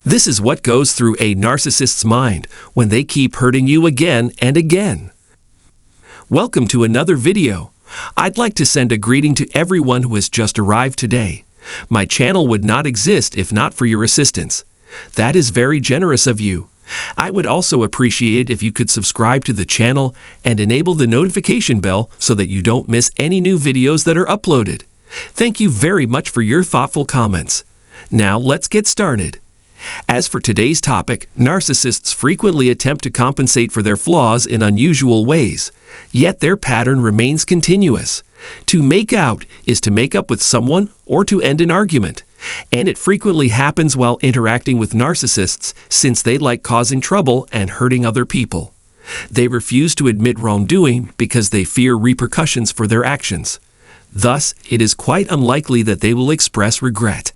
This is what goes through a narcissist's mind when they keep hurting you again and again. Welcome to another video. I'd like to send a greeting to everyone who has just arrived today. My channel would not exist if not for your assistance. That is very generous of you. I would also appreciate if you could subscribe to the channel and enable the notification bell so that you don't miss any new videos that are uploaded. Thank you very much for your thoughtful comments. Now let's get started. As for today's topic, narcissists frequently attempt to compensate for their flaws in unusual ways, yet their pattern remains continuous. To make out is to make up with someone or to end an argument, and it frequently happens while interacting with narcissists since they like causing trouble and hurting other people. They refuse to admit wrongdoing because they fear repercussions for their actions. Thus, it is quite unlikely that they will express regret.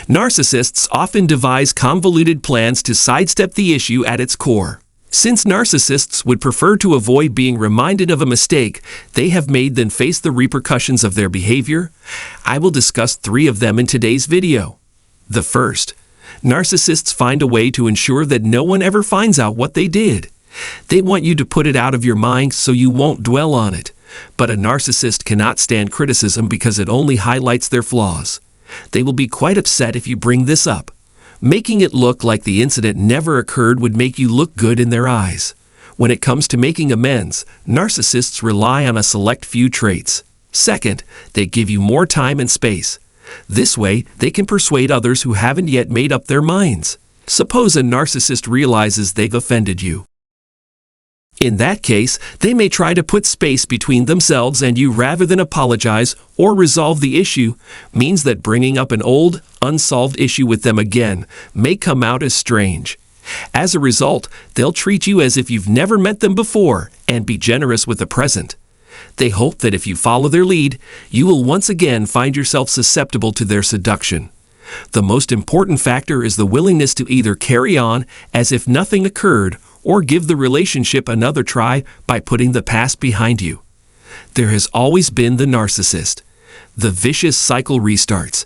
Narcissists often devise convoluted plans to sidestep the issue at its core. Since narcissists would prefer to avoid being reminded of a mistake they have made than face the repercussions of their behavior, I will discuss 3 of them in today's video. The first, narcissists find a way to ensure that no one ever finds out what they did. They want you to put it out of your mind so you won't dwell on it, but a narcissist cannot stand criticism because it only highlights their flaws. They will be quite upset if you bring this up. Making it look like the incident never occurred would make you look good in their eyes. When it comes to making amends, narcissists rely on a select few traits. Second, they give you more time and space. This way, they can persuade others who haven't yet made up their minds. Suppose a narcissist realizes they've offended you. In that case, they may try to put space between themselves and you rather than apologize or resolve the issue, means that bringing up an old, unsolved issue with them again may come out as strange. As a result, they'll treat you as if you've never met them before and be generous with the present. They hope that if you follow their lead, you will once again find yourself susceptible to their seduction. The most important factor is the willingness to either carry on as if nothing occurred or give the relationship another try by putting the past behind you. There has always been the narcissist. The vicious cycle restarts.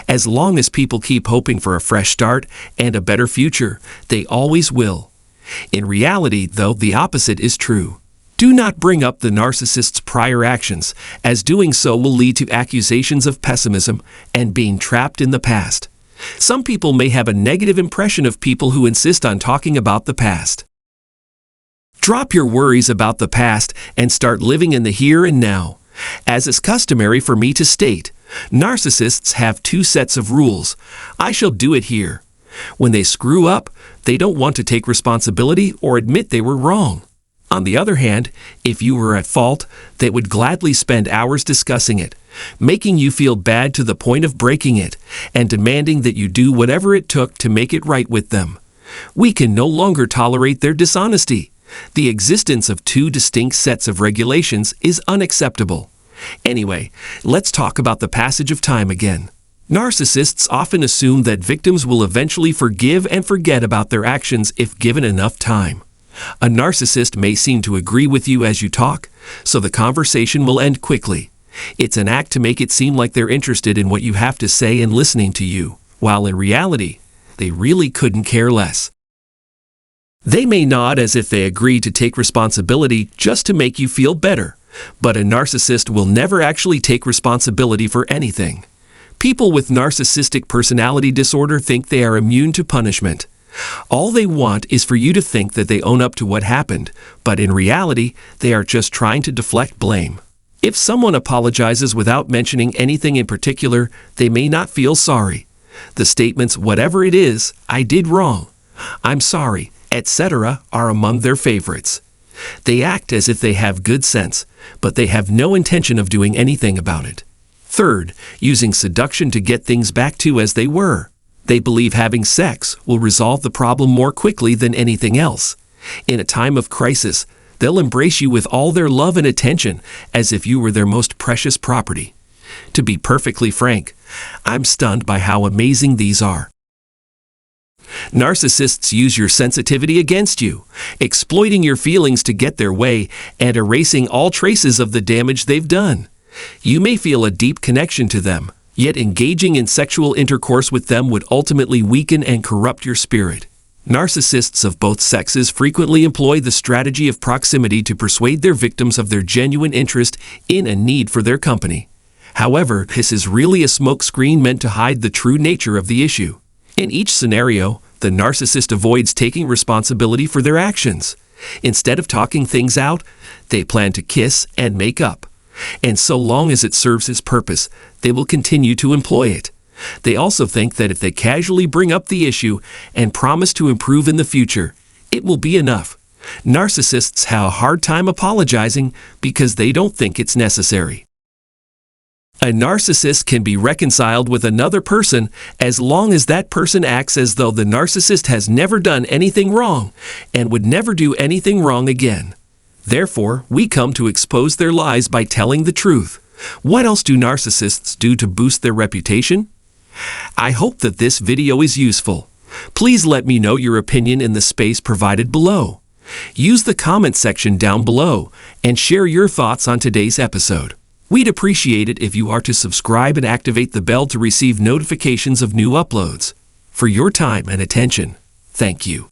As long as people keep hoping for a fresh start and a better future, they always will. In reality, though, the opposite is true. Do not bring up the narcissist's prior actions, as doing so will lead to accusations of pessimism and being trapped in the past. Some people may have a negative impression of people who insist on talking about the past. Drop your worries about the past and start living in the here and now. As is customary for me to state, narcissists have 2 sets of rules. I shall do it here. When they screw up, they don't want to take responsibility or admit they were wrong. On the other hand, if you were at fault, they would gladly spend hours discussing it, making you feel bad to the point of breaking it, and demanding that you do whatever it took to make it right with them. We can no longer tolerate their dishonesty. The existence of 2 distinct sets of regulations is unacceptable. Anyway, let's talk about the passage of time again. Narcissists often assume that victims will eventually forgive and forget about their actions if given enough time. A narcissist may seem to agree with you as you talk, so the conversation will end quickly. It's an act to make it seem like they're interested in what you have to say and listening to you, while in reality, they really couldn't care less. They may nod as if they agree to take responsibility just to make you feel better, but a narcissist will never actually take responsibility for anything. People with narcissistic personality disorder think they are immune to punishment. All they want is for you to think that they own up to what happened, but in reality, they are just trying to deflect blame. If someone apologizes without mentioning anything in particular, they may not feel sorry. The statements, "whatever it is, I did wrong," "I'm sorry," etc. are among their favorites. They act as if they have good sense, but they have no intention of doing anything about it. Third, using seduction to get things back to as they were. They believe having sex will resolve the problem more quickly than anything else. In a time of crisis, they'll embrace you with all their love and attention as if you were their most precious property. To be perfectly frank, I'm stunned by how amazing these are. Narcissists use your sensitivity against you, exploiting your feelings to get their way and erasing all traces of the damage they've done. You may feel a deep connection to them, Yet engaging in sexual intercourse with them would ultimately weaken and corrupt your spirit. Narcissists of both sexes frequently employ the strategy of proximity to persuade their victims of their genuine interest in and need for their company. However, this is really a smokescreen meant to hide the true nature of the issue. In each scenario, the narcissist avoids taking responsibility for their actions. Instead of talking things out, they plan to kiss and make up. And so long as it serves its purpose, they will continue to employ it. They also think that if they casually bring up the issue and promise to improve in the future, it will be enough. Narcissists have a hard time apologizing because they don't think it's necessary. A narcissist can be reconciled with another person as long as that person acts as though the narcissist has never done anything wrong and would never do anything wrong again. Therefore, we come to expose their lies by telling the truth. What else do narcissists do to boost their reputation? I hope that this video is useful. Please let me know your opinion in the space provided below. Use the comment section down below and share your thoughts on today's episode. We'd appreciate it if you are to subscribe and activate the bell to receive notifications of new uploads. For your time and attention, thank you.